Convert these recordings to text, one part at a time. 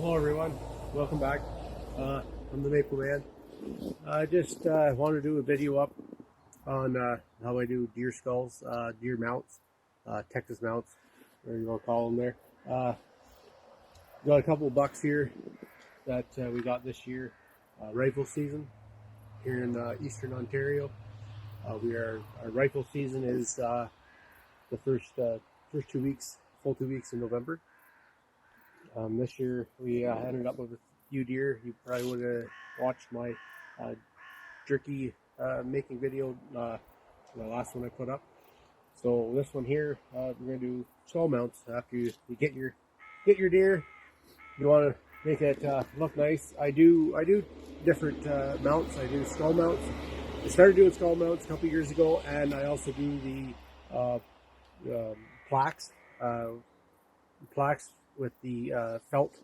Hello everyone, welcome back. I'm the Maple Man. I just wanted to do a video up on how I do deer skulls, deer mounts, Texas mounts, whatever you want to call them there. Got a couple of bucks here that we got this year, rifle season here in eastern Ontario. Our rifle season is the first 2 weeks, full 2 weeks in November. This year we ended up with a few deer. You probably would have watched my jerky making video, the last one I put up. So this one here, we're gonna do skull mounts. After you get your deer, you want to make it look nice. I do different mounts. I do skull mounts. I started doing skull mounts a couple years ago, and I also do the plaques. Plaques with the felt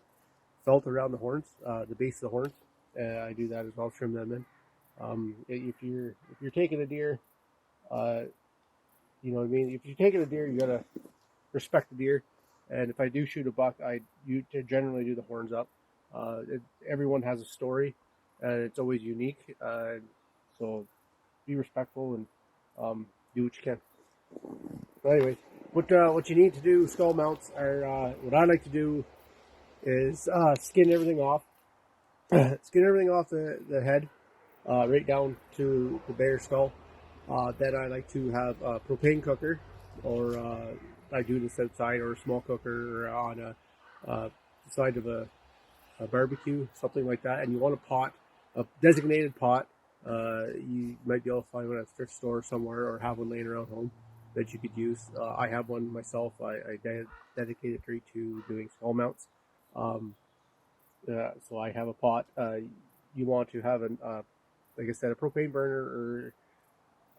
around the horns, the base of the horns. I do that as well, trim them in. If you're taking a deer, you know what I mean? If you're taking a deer, you gotta respect the deer. And if I do shoot a buck, you generally do the horns up. Everyone has a story, and it's always unique. So be respectful and do what you can. But anyways, what you need to do, skull mounts are, what I like to do is skin everything off. Skin everything off the head, right down to the bare skull. Then I like to have a propane cooker, or I do this outside, or a small cooker, or on a side of a barbecue, something like that. And you want a pot, a designated pot. You might be able to find one at a thrift store somewhere, or have one laying around home that you could use. I have one myself. I dedicated to doing skull mounts. So I have a pot. You want to have like I said, a propane burner, or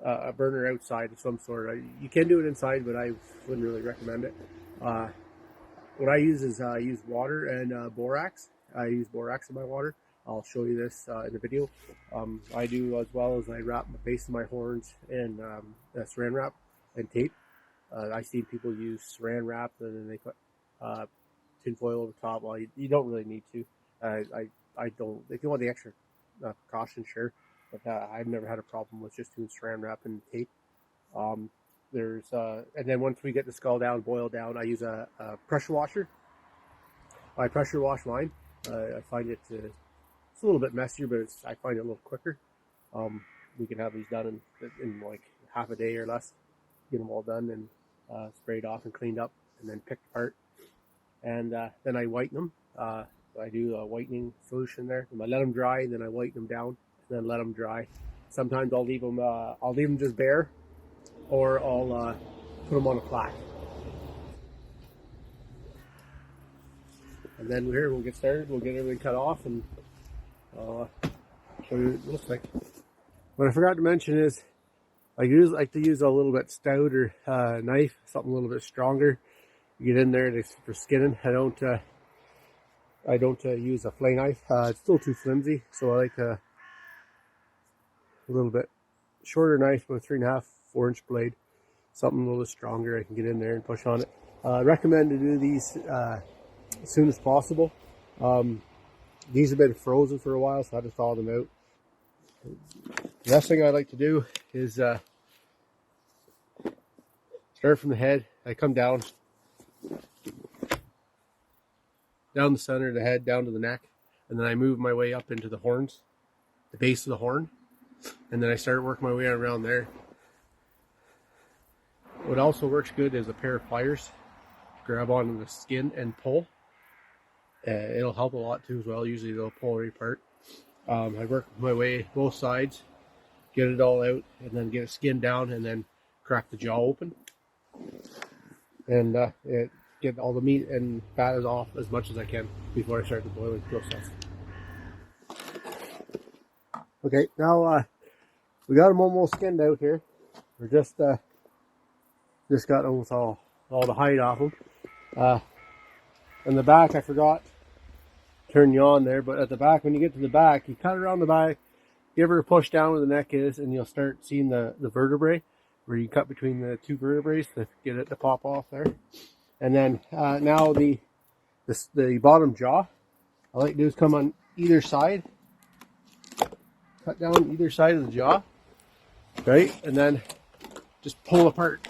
a burner outside of some sort. You can do it inside, but I wouldn't really recommend it. What I use is I use water and borax. I use borax in my water. I'll show you this in the video. I do, as well as I wrap the base of my horns in saran wrap and tape. I've seen people use saran wrap, and then they put tinfoil over top. Well, you don't really need to. I don't. If you want the extra precaution, sure. But I've never had a problem with just doing saran wrap and tape. And then once we get the skull down, boiled down, I use a pressure washer. I pressure wash mine. I find it's a little bit messier, but I find it a little quicker. We can have these done in like half a day or less. Get them all done and sprayed off and cleaned up, and then picked apart. And then I whiten them. I do a whitening solution there. I let them dry, and then I whiten them down, and then let them dry. Sometimes I'll leave them just bare, or I'll put them on a plaque. And then here we'll get started. We'll get everything cut off, and I'll show you what it looks like. What I forgot to mention is I like to use a little bit stouter knife, something a little bit stronger. You get in there for skinning. I don't use a flay knife. It's still too flimsy, so I like a little bit shorter knife with a 3.5, 4-inch blade. Something a little bit stronger. I can get in there and push on it. I recommend to do these as soon as possible. These have been frozen for a while, so I just thaw them out. The next thing I like to do is start from the head. I come down the center of the head, down to the neck, and then I move my way up into the horns, the base of the horn, and then I start working my way around there. What also works good is a pair of pliers. Grab onto the skin and pull. It'll help a lot too as well. Usually they'll pull right apart. I work my way both sides, get it all out, and then get it skinned down, and then crack the jaw open, and get all the meat and fat off as much as I can before I start the boiling process. Okay, now we got them almost skinned out here. We're just got almost all the hide off them. In the back, I forgot to turn you on there, but at the back, when you get to the back, you cut around the back, give her a push down where the neck is, and you'll start seeing the vertebrae, where you cut between the two vertebrae to get it to pop off there. And then now the bottom jaw, I like to do is come on either side, cut down either side of the jaw, right? And then just pull apart.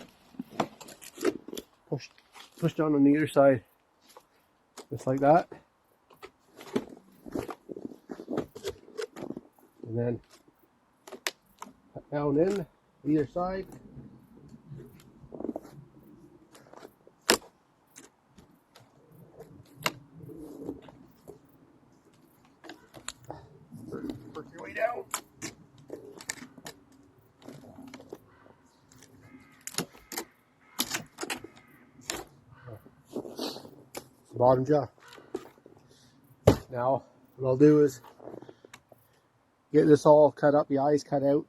Push down on either side, just like that. And then cut down in either side. Work your way down. Bottom jaw. Now, what I'll do is get this all cut up, the eyes cut out,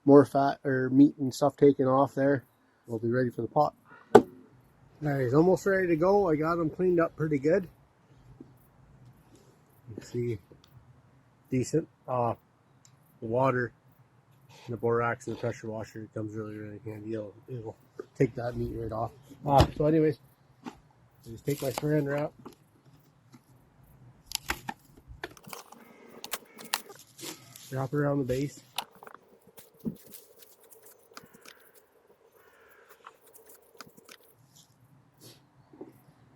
more fat or meat and stuff taken off there. We'll be ready for the pot. Alright, he's almost ready to go. I got him cleaned up pretty good. You can see, decent. The water, and the borax, and the pressure washer comes really handy. It'll take that meat right off. So anyways, I just take my saran wrap. Wrap it around the base.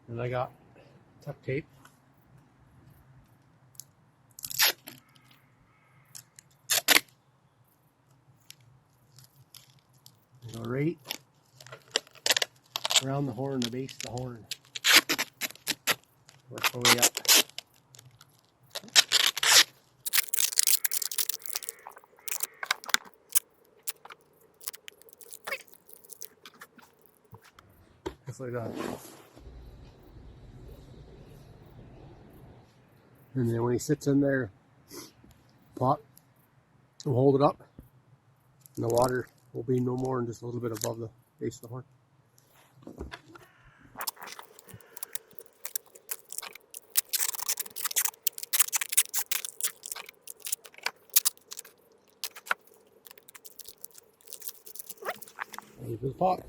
And I got duct tape. Go right around the horn, the base of the horn. Work our way up. Just like that. And then when he sits in there, pot, we'll hold it up, and the water will be no more than just a little bit above the base of the horn. Ready for the pot.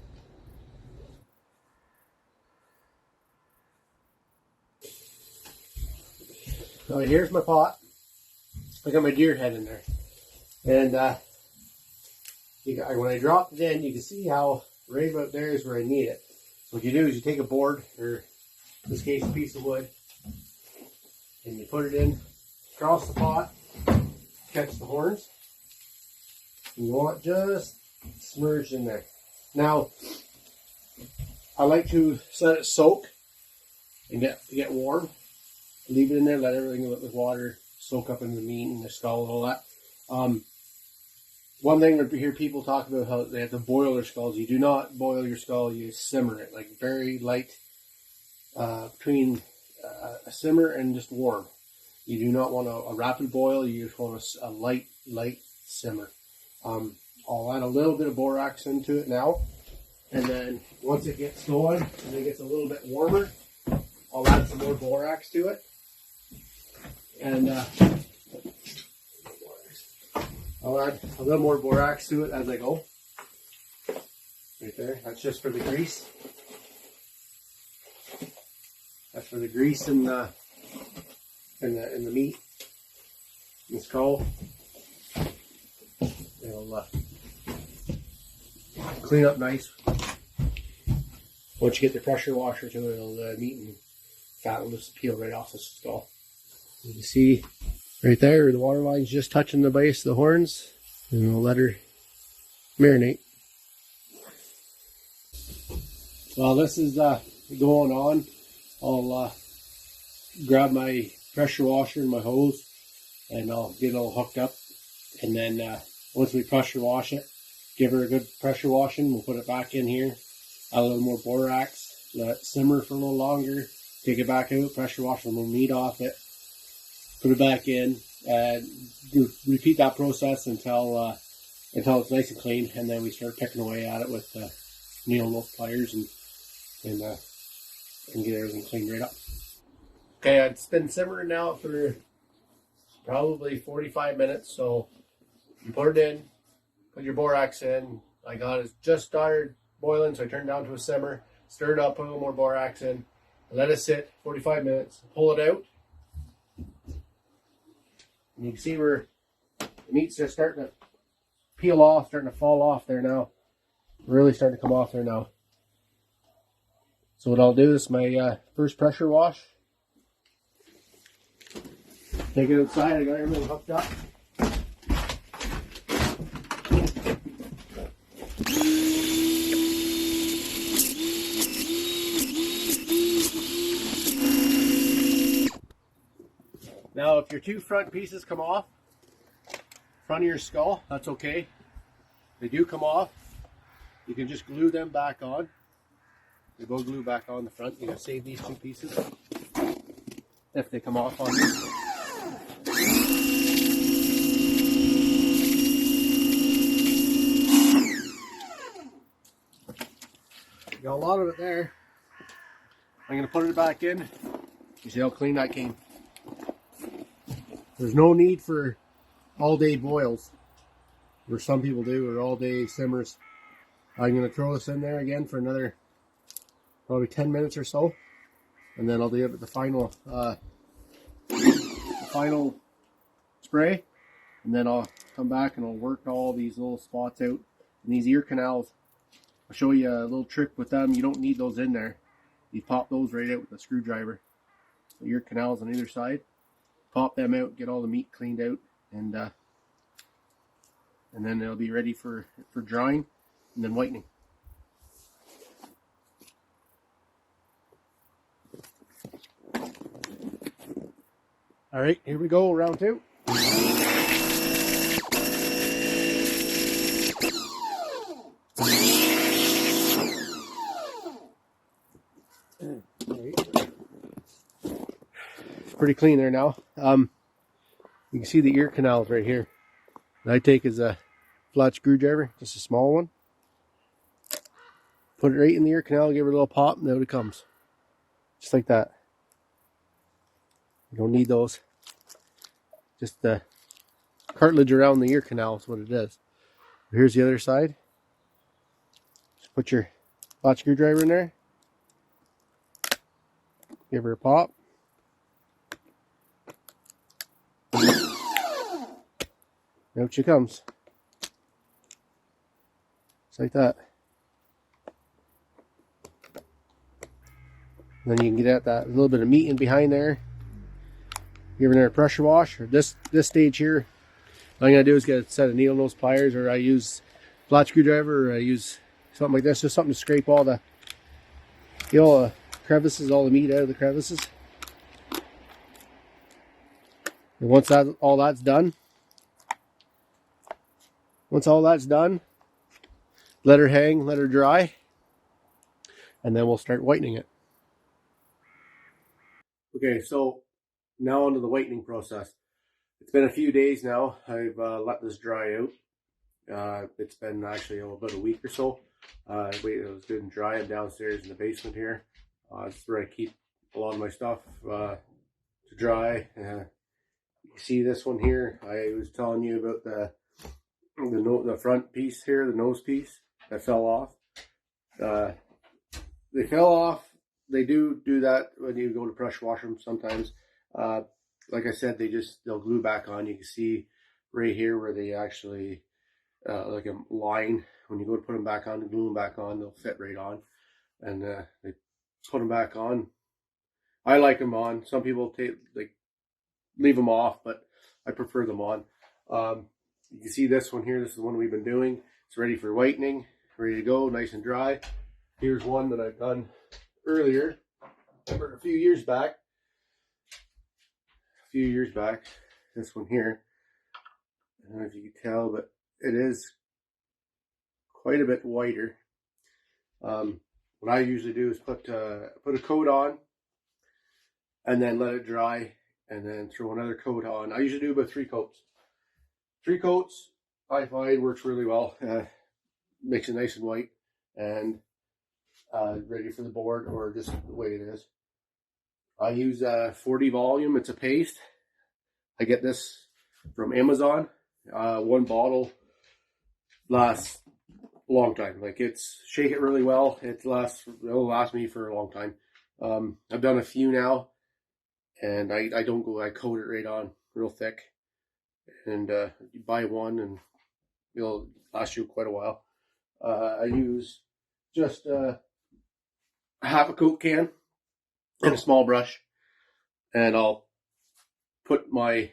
All right, here's my pot. I got my deer head in there. And when I drop it in, you can see how right about there is where I need it. So what you do is you take a board, or in this case a piece of wood, and you put it in across the pot, catch the horns. And you want it just submerged in there. Now, I like to let it soak and get warm. Leave it in there, let everything with water soak up into the meat and the skull and all that. One thing I hear people talk about how they have to boil their skulls. You do not boil your skull, you simmer it, like very light, between a simmer and just warm. You do not want a rapid boil, you just want a light simmer. I'll add a little bit of borax into it now, and then once it gets going and it gets a little bit warmer, I'll add some more borax to it. And I'll add a little more borax to it as I go. Right there. That's just for the grease. That's for the grease in the meat, in the skull. It'll clean up nice. Once you get the pressure washer to it, the meat and fat will just peel right off the skull. You can see right there, the water line's just touching the base of the horns, and we'll let her marinate. While this is going on, I'll grab my pressure washer and my hose, and I'll get it all hooked up. And then once we pressure wash it, give her a good pressure washing. We'll put it back in here, add a little more borax, let it simmer for a little longer, take it back out, pressure wash a little meat off it, put it back in, and repeat that process until it's nice and clean, and then we start picking away at it with needle nose pliers and get everything cleaned right up. Okay, it's been simmering now for probably 45 minutes, so you put it in, put your borax in. I got it just started boiling, so I turned it down to a simmer, stir it up, put a little more borax in, let it sit 45 minutes, pull it out, And you can see where the meat's just starting to peel off, starting to fall off there now. Really starting to come off there now. So what I'll do is my first pressure wash. Take it outside, I got everything hooked up. Now if your two front pieces come off, front of your skull, that's okay. They do come off. You can just glue them back on. They will glue back on the front. You gotta save these two pieces if they come off on you. Got a lot of it there. I'm gonna put it back in. You see how clean that came. There's no need for all-day boils, where some people do, or all-day simmers. I'm gonna throw this in there again for another probably 10 minutes or so, and then I'll do the final spray, and then I'll come back and I'll work all these little spots out. And these ear canals, I'll show you a little trick with them. You don't need those in there. You pop those right out with a screwdriver. The ear canals on either side. Pop them out, get all the meat cleaned out, and then it'll be ready for drying and then whitening. All right, here we go, round two. Pretty clean there now. You can see the ear canals right here. What I take is a flat screwdriver, just a small one. Put it right in the ear canal, give it a little pop, and out it comes. Just like that. You don't need those. Just the cartilage around the ear canal is what it is. Here's the other side. Just put your flat screwdriver in there. Give her a pop. Out she comes. Just like that. And then you can get at that little bit of meat in behind there. Giving her a pressure wash. Or this stage here, all I'm going to do is get a set of needle nose pliers, or I use flat screwdriver, or I use something like this, just something to scrape all the, crevices, all the meat out of the crevices. And once all that's done, let her hang, let her dry, and then we'll start whitening it. Okay, so now onto the whitening process. It's been a few days now. I've let this dry out. It's been actually about a week or so. It was good and dry. I'm downstairs in the basement here. That's where I keep a lot of my stuff to dry. You see this one here? I was telling you about the front piece here, the nose piece that fell off. They fell off. They do that when you go to pressure wash them sometimes. Like I said, they'll glue back on. You can see right here where they actually like a line. When you go to put them back on, glue them back on, they'll fit right on. And they put them back on. I like them on. Some people leave them off, but I prefer them on. You can see this one here. This is the one we've been doing. It's ready for whitening, ready to go, nice and dry. Here's one that I've done earlier, a few years back. This one here. I don't know if you can tell, but it is quite a bit whiter. What I usually do is put a coat on, and then let it dry, and then throw another coat on. I usually do about 3 coats. 3 coats, I find, works really well. Makes it nice and white, and ready for the board, or just the way it is. I use 40 volume. It's a paste. I get this from Amazon. One bottle lasts a long time. Shake it really well. It'll last me for a long time. I've done a few now, and I don't go. I coat it right on real thick. and you buy one and it'll last you quite a while. I use just half a Coke can and a small brush, and I'll put my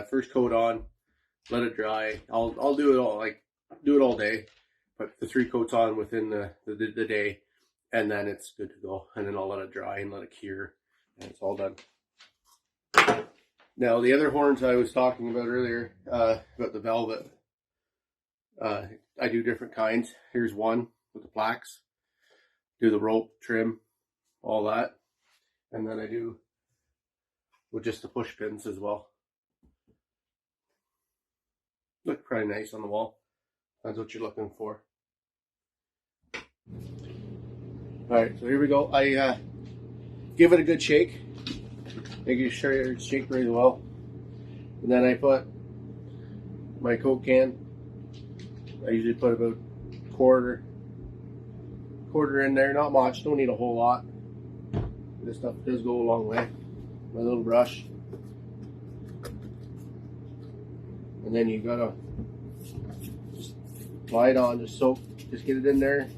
first coat on, let it dry. I'll do it all day, put the 3 coats on within the day, and then it's good to go. And then I'll let it dry and let it cure, and it's all done. Now the other horns I was talking about earlier, about the velvet, I do different kinds. Here's one with the plaques. Do the rope, trim, all that, and then I do with just the push pins as well. Look pretty nice on the wall. That's what you're looking for. Alright, so here we go. I give it a good shake. Making sure it's shaked really well. And then I put my Coke can. I usually put about quarter in there. Not much, don't need a whole lot. This stuff does go a long way. My little brush. And then you gotta just apply it on, just get it in there.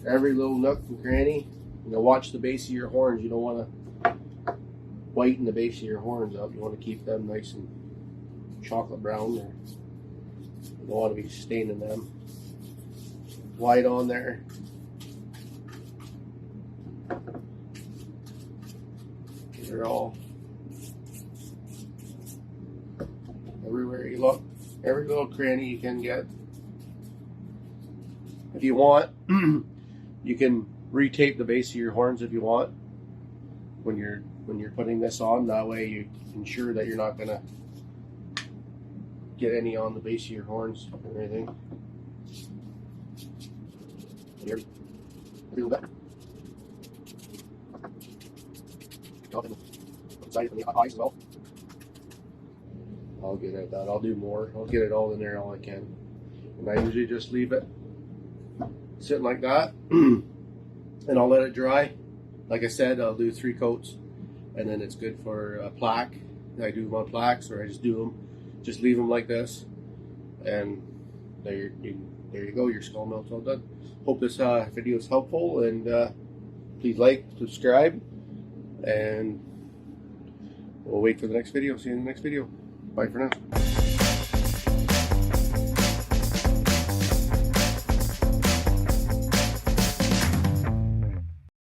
Every little nook and cranny. You know, watch the base of your horns. You don't want to whiten the base of your horns up. You want to keep them nice and chocolate brown. Or you don't want to be staining them. White on there. They're all everywhere you look. Every little cranny you can get. If you want, you can retape the base of your horns if you want. When you're putting this on, that way you ensure that you're not gonna get any on the base of your horns or anything. Here, a little bit. Inside from the eyes as well. I'll get at that. I'll do more. I'll get it all in there all I can. And I usually just leave it sitting like that, and I'll let it dry. Like I said, I'll do 3 coats, and then it's good for a plaque. I do my plaques, or I just do them. Just leave them like this, and there you go. Your skull melt's all done. Hope this video is helpful, and please like, subscribe, and we'll wait for the next video. See you in the next video. Bye for now.